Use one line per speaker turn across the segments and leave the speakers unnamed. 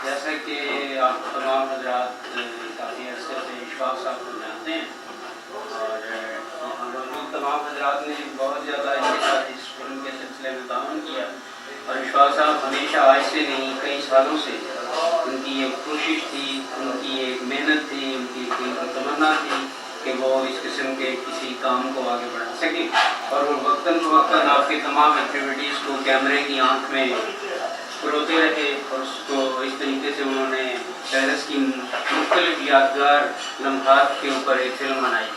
جیسے کہ آپ تمام حضرات کافی عرصے سے اشفاق صاحب کو جانتے ہیں اور یہاں موجود تمام حضرات نے بہت زیادہ ان کے ساتھ اس فلم کے سلسلے میں تعاون کیا اور اشفاق صاحب ہمیشہ آج سے نہیں کئی سالوں سے ان کی ایک کوشش تھی، ان کی ایک محنت تھی، ان کی تمنا تھی کہ وہ اس قسم کے کسی کام کو آگے بڑھا سکیں اور وہ وقتاً فوقتاً آپ کی تمام ایکٹیویٹیز کو کیمرے کی آنکھ میں پروتے رہے اور اس کو اس طریقے سے انہوں نے پیرس کی مختلف یادگار لمحات کے اوپر ایک فلم بنائی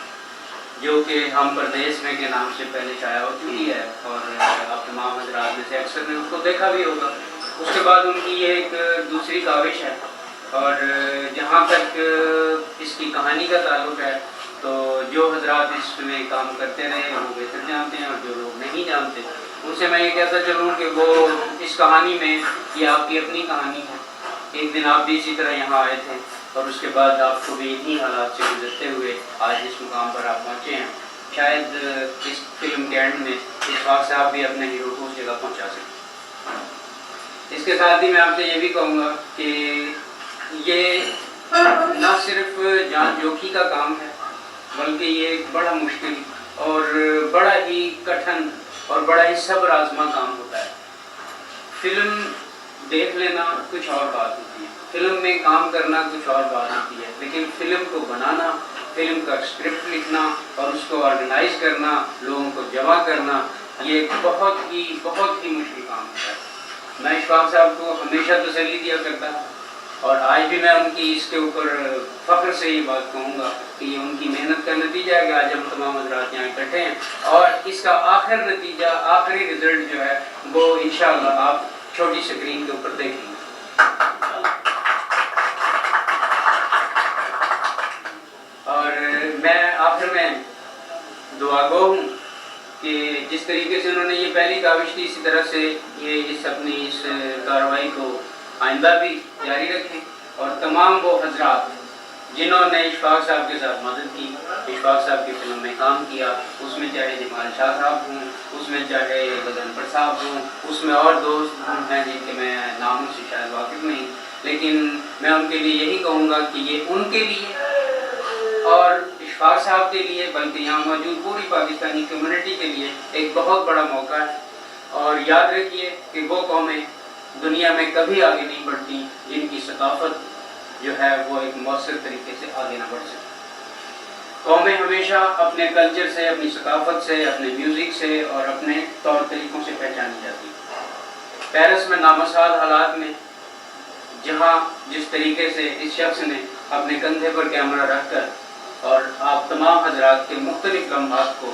جو کہ ہم پردیس میں کے نام سے پہلے شائع ہو چکی ہے اور آپ تمام حضرات میں سے اکثر نے اس کو دیکھا بھی ہوگا۔ اس کے بعد ان کی یہ ایک دوسری کاوش ہے اور جہاں تک اس کی کہانی کا تعلق ہے تو جو حضرات اس میں کام کرتے رہے وہ بہتر جانتے ہیں اور جو لوگ نہیں جانتے ان سے میں یہ کہتا چلوں کہ وہ اس کہانی میں یہ آپ کی اپنی کہانی ہے۔ ایک دن آپ بھی اسی طرح یہاں آئے تھے اور اس کے بعد آپ کو بھی انہی حالات سے گزرتے ہوئے آج اس مقام پر آپ پہنچے ہیں۔ شاید اس فلم کے اینڈ میں اشفاق صاحب بھی اپنے ہیرو کو اس جگہ پہنچا سکیں۔ اس کے ساتھ ہی میں آپ سے یہ بھی کہوں گا کہ یہ نہ صرف جان جوکھی کا کام ہے بلکہ یہ ایک بڑا مشکل اور بڑا ہی کٹھن اور بڑا ہی صبر آزما کام ہوتا ہے۔ فلم دیکھ لینا کچھ اور بات ہوتی ہے فلم میں کام کرنا کچھ اور بات ہوتی ہے، لیکن فلم کو بنانا، فلم کا اسکرپٹ لکھنا اور اس کو آرگنائز کرنا، لوگوں کو جمع کرنا، یہ ایک بہت ہی مشکل کام ہوتا ہے۔ میں اشفاق صاحب کو ہمیشہ تسلی دیا کرتا ہوں، اور آج بھی میں ان کی اس کے اوپر فخر سے یہ بات کہوں گا کہ یہ ان کی محنت کا نتیجہ ہے کہ آج ہم تمام حضرات یہاں اکٹھے ہیں، اور اس کا آخر نتیجہ، آخری رزلٹ جو ہے وہ انشاءاللہ آپ چھوٹی سکرین کے اوپر دیکھیں گے۔ اور میں آخر میں دعا گو ہوں کہ جس طریقے سے انہوں نے یہ پہلی کاوش کی، اسی طرح سے یہ اپنی اس کارروائی کو آئندہ بھی جاری رکھیں، اور تمام وہ حضرات جنہوں نے اشفاق صاحب کے ساتھ مدد کی، اشفاق صاحب کی فلم میں کام کیا، اس میں چاہے جمال شاہ صاحب ہوں، اس میں چاہے غضنفر صاحب ہوں، اس میں اور دوست ہیں جن کے میں ناموں سے شاید واقف نہیں، لیکن میں ان کے لیے یہی کہوں گا کہ یہ ان کے لیے اور اشفاق صاحب کے لیے، بلکہ یہاں موجود پوری پاکستانی کمیونٹی کے لیے ایک بہت بڑا موقع ہے۔ اور یاد رکھیے کہ وہ قومیں دنیا میں کبھی آگے نہیں بڑھتی جن کی ثقافت جو ہے وہ ایک مؤثر طریقے سے آگے نہ بڑھ سکتی۔ قومیں ہمیشہ اپنے کلچر سے، اپنی ثقافت سے، اپنے میوزک سے اور اپنے طور طریقوں سے پہچانی جاتی ہیں۔ پیرس میں نامساعد حالات میں جہاں جس طریقے سے اس شخص نے اپنے کندھے پر کیمرہ رکھ کر اور آپ تمام حضرات کے مختلف لمحات کو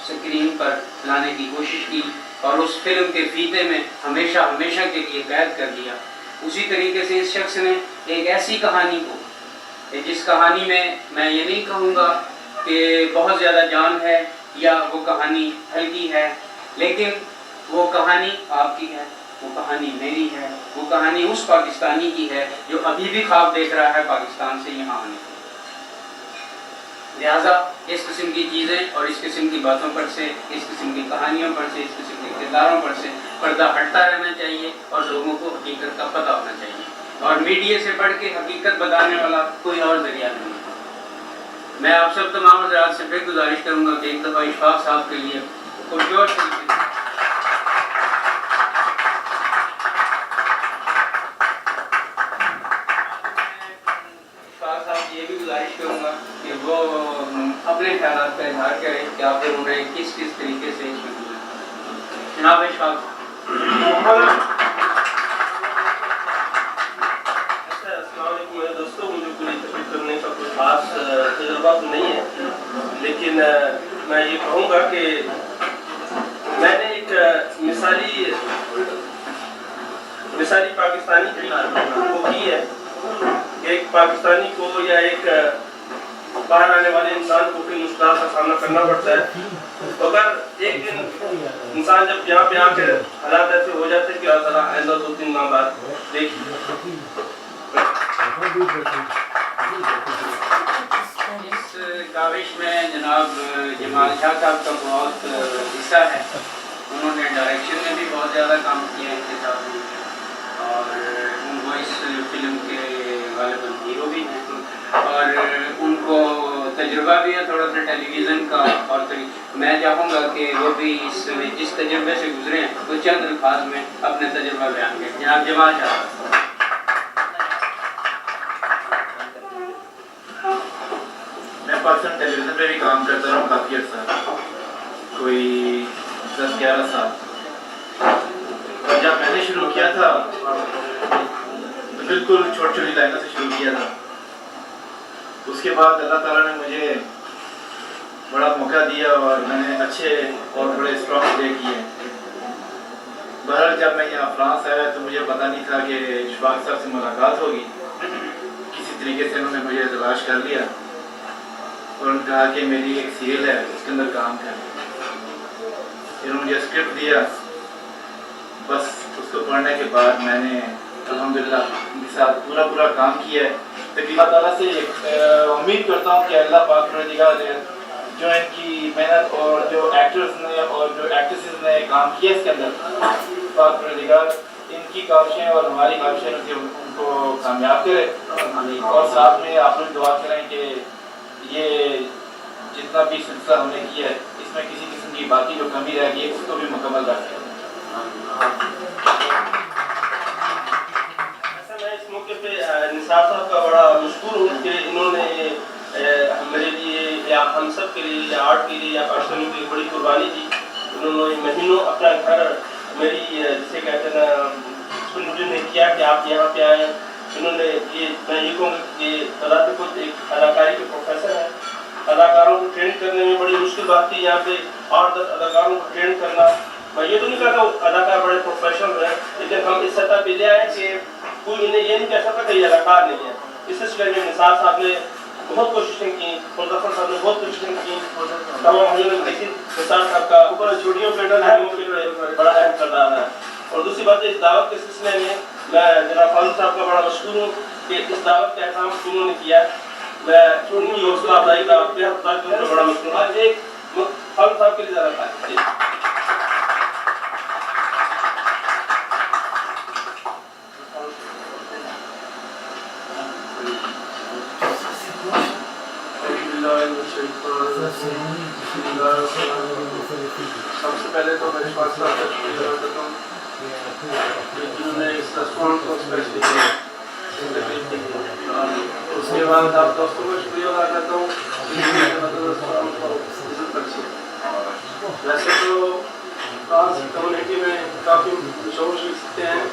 سکرین پر لانے کی کوشش کی اور اس فلم کے فیتے میں ہمیشہ کے لیے قید کر دیا، اسی طریقے سے اس شخص نے ایک ایسی کہانی کو، جس کہانی میں یہ نہیں کہوں گا کہ بہت زیادہ جان ہے یا وہ کہانی ہلکی ہے، لیکن وہ کہانی آپ کی ہے، وہ کہانی میری ہے، وہ کہانی اس پاکستانی کی ہے جو ابھی بھی خواب دیکھ رہا ہے پاکستان سے یہاں آنے کا۔ لہٰذا اس قسم کی چیزیں اور اس قسم کی باتوں پر سے، اس قسم کی کہانیوں پر سے، اس قسم کے کرداروں پر سے پردہ ہٹتا رہنا چاہیے اور لوگوں کو حقیقت کا پتہ ہونا چاہیے، اور میڈیا سے بڑھ کے حقیقت بتانے والا کوئی اور ذریعہ نہیں ہے۔ میں آپ سب تمام حضرات سے پھر گزارش کروں گا کہ ایک دفعہ اشفاق صاحب کے لیے پرجوش طریقے سے یہ بھی گزارش کروں گا کہ وہ اپنے خیالات کا اظہار کریں کہ آپ انہوں نے کس طریقے سے اس میں گزارا۔ جناب اشفاق۔
السلام علیکم میرے دوستوں، مجھے پوری تقریر کرنے کا کوئی خاص تجربہ تو نہیں ہے، لیکن میں یہ کہوں گا کہ میں نے ایک مثالی پاکستانی کو کی ہے کہ ایک پاکستانی کو یا ایک باہر آنے والے انسان کو کئی مشکلات کا سامنا کرنا پڑتا ہے، تو اگر ایک دن انسان جب یہاں پہ آ کے حالات ایسے ہو جاتے ہیں کہ اللہ تعالیٰ آئندہ 2-3 ماہ بعد دیکھیے
اس کاوش میں جناب جمال شاہ صاحب کا بہت حصہ ہے، انہوں نے ڈائریکشن میں بھی بہت زیادہ کام کیا ان کے ساتھ میں، اور وہ اس فلم کے غالباً ہیرو بھی ہیں، اور ان کو تجربہ بھی ہے تھوڑا سا ٹیلی ویژن کا، اور میں چاہوں گا کہ وہ بھی اس میں جس تجربے سے گزرے ہیں وہ چند الفاظ میں اپنے تجربہ بیان کریں۔ جناب جمال شاہ۔
میں پاکستان ٹیلی ویژن پہ بھی کام کرتا رہا ہوں کافی عرصہ، کوئی 10-11 سال، اور جب میں نے شروع کیا تھا تو بالکل چھوٹی چھوٹی لائنوں سے شروع کیا تھا۔ اس کے بعد اللہ تعالیٰ نے مجھے بڑا موقع دیا اور میں نے اچھے اور بڑے اسٹرانگ پلے کیے۔ بہرحال جب میں یہاں فرانس آیا تو مجھے پتہ نہیں تھا کہ اشفاق صاحب سے ملاقات ہوگی، کسی طریقے سے انہوں نے مجھے تلاش کر لیا اور انہوں نے کہا کہ میری ایک سیریل ہے اس کے اندر کام کر، انہوں نے مجھے اسکرپٹ دیا، بس اس کو پڑھنے کے بعد میں نے الحمدللہ ان کے ساتھ پورا کام کیا ہے۔ اللہ تعالیٰ سے امید کرتا ہوں کہ اللہ پاک پروردگار جو ان کی محنت اور جو ایکٹرز نے اور جو ایکٹریسز نے کام کیا اس کے اندر، پاک پروردگار ان کی کاوشیں اور ہماری کاوشیں ان کو کامیاب کرے، اور ساتھ میں آپ لوگ دعا کریں کہ یہ جتنا بھی سلسلہ ہم نے کیا ہے اس میں کسی قسم کی باقی جو کمی رہ گئی ہے اس کو بھی مکمل کر سکیں۔
ایسا میں اس موقع نثار صاحب کا بڑا مشکور ہوں کہ انہوں نے میرے لیے یا ہم سب کے لیے یا آرٹ کے لیے یا پاکستانیوں کے لیے بڑی قربانی دی. انہوں نے مہینوں اپنا گھر میری جسے کہتے ہیں نا نے کیا کہ آپ یہاں پہ آئیں. انہوں نے یہ میں یہ کہوں گا کہ بذات خود ایک اداکاری کے پروفیسر ہیں. اداکاروں کو ٹرین کرنے میں بڑی مشکل بات تھی. یہاں پہ 8-10 اداکاروں کو ٹرین کرنا, میں یہ تو نہیں کہتا اداکار بڑے پروفیشنل ہیں, لیکن ہم اس سطح پہ لے آئے کہ کوئی انہیں یہ نہیں کہہ سکتا کہ یہ اداکار نہیں ہے. اس سلسلے میں نثار صاحب نے بہت کوششیں کی, مظفر صاحب نے بہت کوششیں کی, تمام بھائیوں نے دیکھی. نثار صاحب کا اوپر چھوٹیوں پہ بڑا اہم کردار ہے. اور دوسری بات اس دعوت کے سلسلے میں جناب فاروق صاحب کا بڑا مشکور ہوں کہ اس دعوت کا اہتمام انہوں نے کیا. میں ان کی حوصلہ افزائی کا بڑا مشکور ہوں. ایک فاروق صاحب کے لیے زیادہ تھا.
سب سے پہلے تو میں اشفاق صاحب کا شکریہ ادا کرتا ہوں کہ جنہوں نے اس ریسٹورینٹ کو اسپیشلی اس کے بعد آپ دوستوں کا شکریہ ادا کرتا ہوں ویسے تو فرانس کمیونٹی میں کافی مشہور شخصیتیں ہیں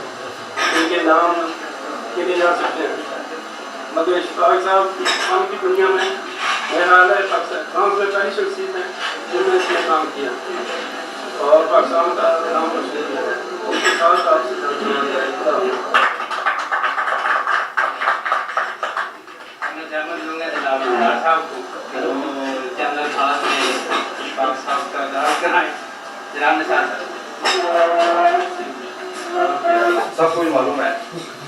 جن کے نام گنے جا سکتے ہیں, مگر اشفاق صاحب کام کی دنیا میں میرا خیال ہے فرانس میں پہلی شخصیت ہے جنہوں نے اس میں کام کیا اور پاکستان کا نام روشن کیا ہے. اس کے ساتھ آپ سے
سب کچھ معلوم ہے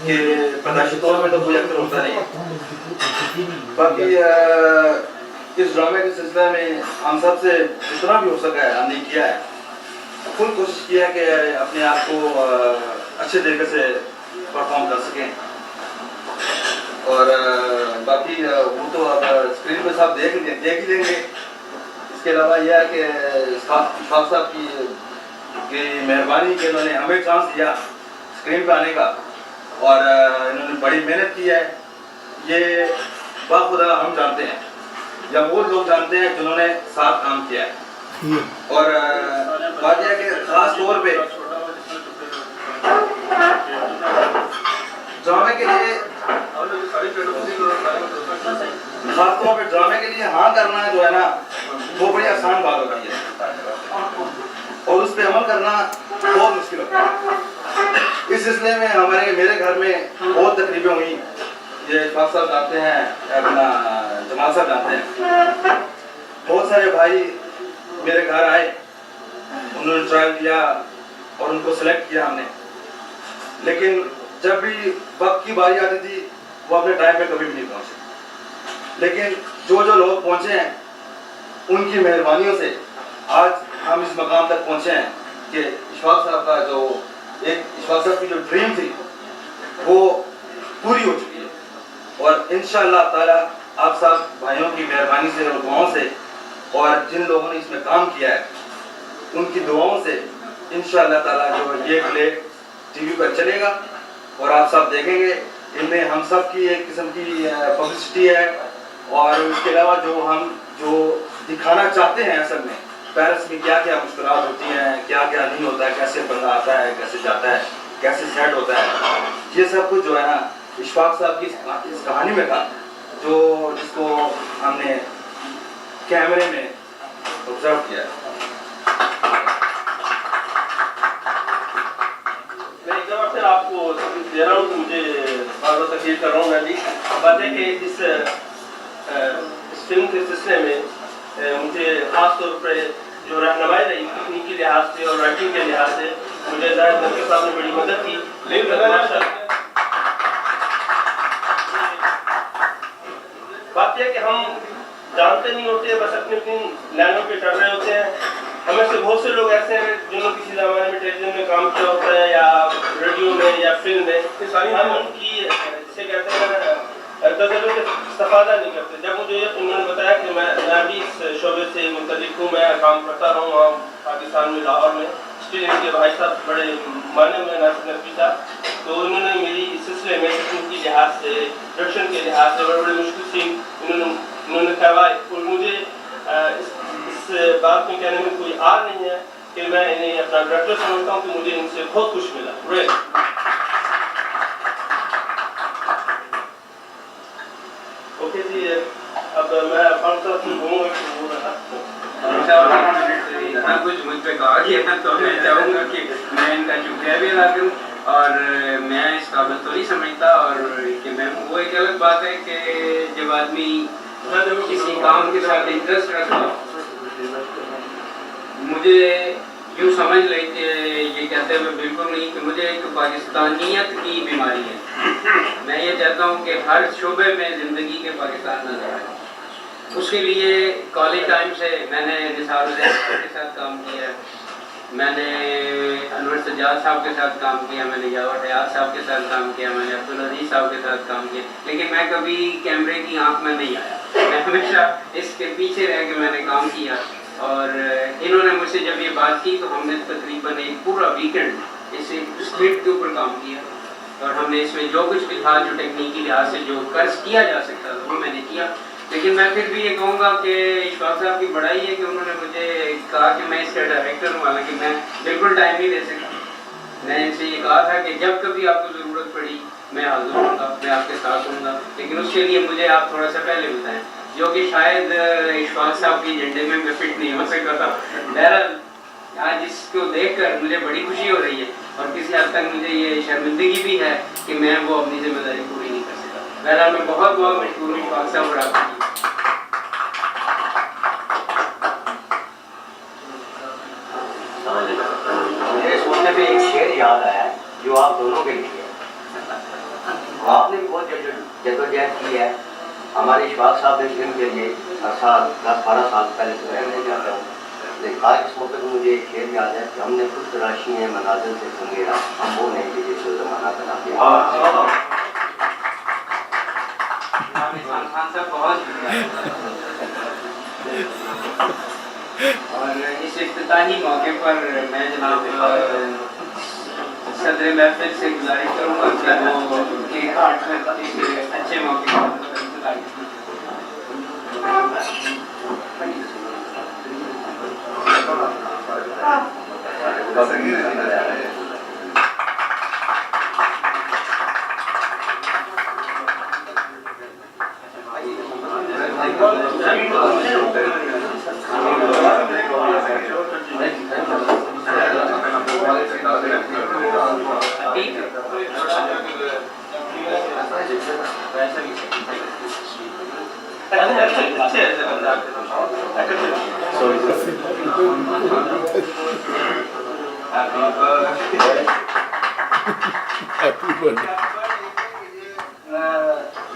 کہ پیدائشی طور میں تو کوئی اکثر ہوتا نہیں ہے. باقی اس ڈرامے کے سلسلے میں ہم سب سے جتنا بھی ہو سکا ہے ہم نے کیا ہے, فل کوشش کیا ہے کہ اپنے آپ کو اچھے طریقے سے پرفارم کر سکیں. اور باقی وہ تو اب اسکرین پہ سب دیکھ ہی لیں گے. اس کے علاوہ یہ ہے کہ اشفاق صاحب کی مہربانی کہ انہوں نے ہمیں چانس دیا اسکرین پہ آنے کا, اور انہوں نے بڑی محنت کی ہے. یہ باخدا ہم جانتے ہیں یا وہ لوگ جانتے ہیں جنہوں نے ساتھ کام کیا ہے. اور بات یہ ہے کہ خاص طور پہ ڈرامے کے لیے ہاں کرنا جو ہے نا وہ بڑی آسان بات ہوتی ہے, اور اس پہ عمل کرنا بہت مشکل ہوتا ہے. اس سلسلے میں میرے گھر میں بہت تقریبیں ہوئی. یہ اشفاق صاحب جانتے ہیں, اپنا جمال صاحب جانتے ہیں. بہت سارے بھائی میرے گھر آئے, انہوں نے ٹرائل کیا اور ان کو سلیکٹ کیا ہم نے. لیکن جب بھی وقت کی باری آتی تھی وہ اپنے ٹائم پہ کبھی بھی نہیں پہنچے. لیکن جو لوگ پہنچے ہیں ان کی مہربانیوں سے آج ہم اس مقام تک پہنچے ہیں کہ اشفاق صاحب کا اشفاق صاحب کی جو ڈریم تھی وہ پوری ہو چکی ہے. اور انشاءاللہ تعالی آپ سب بھائیوں کی مہربانی سے اور دعاؤں سے, اور جن لوگوں نے اس میں کام کیا ہے ان کی دعاؤں سے انشاءاللہ تعالی جو یہ پلے ٹی وی پر چلے گا اور آپ سب دیکھیں گے. ان میں ہم سب کی ایک قسم کی پبلسٹی ہے, اور اس کے علاوہ جو دکھانا چاہتے ہیں اصل میں پیرس میں کیا کیا مشکلات ہوتی ہیں, کیا کیا نہیں ہوتا ہے, کیسے بندہ آتا ہے, کیسے جاتا ہے, کیسے سیٹ ہوتا ہے, یہ سب کچھ جو ہے نا اشفاق صاحب کی اس کہانی میں تھا, جس کو ہم نے کیمرے میں آبزرو کیا.
میں ایک دفعہ پھر آپ کو دے رہا ہوں کہ مجھے بار بار تقریر کر رہا ہوں. میں بھی بات ہے کہ اس فلم کے سلسلے میں مجھے خاص طور پہ جو رہنمائی رہی تکنیکی لحاظ سے اور رائٹنگ کے لحاظ سے مجھے زاہد نقوی صاحب نے بڑی مدد کی. بات یہ کہ ہم جانتے نہیں ہوتے, بس اپنی لائنوں پہ چڑھ رہے ہوتے ہیں. ہمیں سے بہت سے لوگ ایسے ہیں جنہوں کسی زمانے میں ٹیلی ویژن میں کام کیا ہوتا ہے یا ریڈیو میں یا فلم میں, ہم ان کی جسے کہتے ہیں تجربے استفادہ نہیں کرتے. جب مجھے انہوں نے بتایا کہ میں بھی اس شعبے سے متعلق ہوں, میں کام کرتا رہا ہوں وہاں پاکستان میں, لاہور میں, اسٹل ان کے بھائی صاحب بڑے معنی میں ناصر نقوی صاحب, تو انہوں نے میری اس سلسلے میں تکنیکی لحاظ سے, پروڈکشن کے لحاظ سے بڑے بڑے مشکل سے انہوں نے کروائے. اور مجھے اس بات کو کہنے میں کوئی آر نہیں ہے کہ میں انہیں اپنا ڈائریکٹر سمجھتا ہوں کہ مجھے ان سے بہت کچھ ملا. اوکے جی, اب میں پانچ سال سے گھوموں گا
اتنا کچھ مجھ پہ کہا گیا تو میں چاہوں گا کہ میں ان کا شکریہ بھی ادا کروں. اور میں اس قابل تو نہیں سمجھتا, اور کہ میں وہ ایک الگ بات ہے کہ جب آدمی کسی کام کے ساتھ انٹرسٹ رکھتا, مجھے یوں سمجھ لیں کہ یہ کہتے ہوئے بالکل نہیں کہ مجھے ایک پاکستانیت کی بیماری ہے. میں یہ چاہتا ہوں کہ ہر شعبے میں زندگی کے پاکستان نظر آئے. اس کے لیے کالج ٹائم سے میں نے نثار الدین صاحب کے ساتھ کام کیا ہے, میں نے انور سجاد صاحب کے ساتھ کام کیا, میں نے یاور حیات صاحب کے ساتھ کام کیا, میں نے عبدالعزیز صاحب کے ساتھ کام کیا, لیکن میں کبھی کیمرے کی آنکھ میں نہیں آیا. میں ہمیشہ اس کے پیچھے رہ کے میں نے کام کیا. اور انہوں نے مجھ سے جب یہ بات کی تو ہم نے تقریباً ایک پورا ویکینڈ اس اسکرپٹ کے اوپر کام کیا, اور ہم نے اس میں جو کچھ بھی تھا, جو ٹیکنیکی لحاظ سے جو قرض کیا جا سکتا تھا وہ میں نے کیا. لیکن میں پھر بھی یہ کہوں گا کہ اشفاق صاحب کی بڑائی ہے کہ انہوں نے مجھے کہا کہ میں اس کا ڈائریکٹر ہوں, حالانکہ میں بالکل ٹائم نہیں دے سکتا. میں ان سے یہ کہا تھا کہ جب کبھی آپ کو ضرورت پڑی میں حاضر ہوں گا, میں آپ کے ساتھ ہوں گا, لیکن اس کے لیے مجھے آپ تھوڑا سا پہلے بتائیں, جو کہ شاید اشفاق صاحب کی ایجنڈے میں فٹ نہیں ہو سکتا تھا. بہرحال آج اس کو دیکھ کر مجھے بڑی خوشی ہو رہی ہے, اور کسی حد تک مجھے یہ شرمندگی بھی ہے کہ میں وہ اپنی ذمہ داری پوری نہیں کر سکا. بہرحال میں بہت بہت مشکور ہوں اشفاق صاحب اور آپ کی.
مجھے سننے میں ایک شعر یاد آیا ہے جو آپ دونوں کے لیے ہے. آپ نے بھی بہت جدوجہد کی ہے. ہمارے اشفاق صاحب نے فلم کے لیے 10-12 سال پہلے سے رہنے جاتا ہوں, لیکن آج اس موقع میں مجھے ایک شعر یاد ہے کہ ہم نے خود تراشی ہیں مناظر سے سنگیرا, ہم وہ نہیں کہ جس کو زمانہ بنا دیا.
خان صاحب بہت اور اس افتتاحی موقع پر میں جناب صدر محفل سے گزارش کروں گا کہ وہ ایک اچھے موقع پر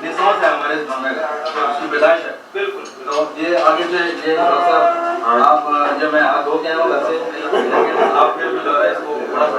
نظام ہے ہمارے زمانے کا, اس کی پیدائش ہے. بالکل. تو یہ آگے سے یہ آپ جب میں ہاتھ دھو کے آیا ہوں گھر سے, لیکن آپ پھر بھی جو ہے اس کو بڑا سا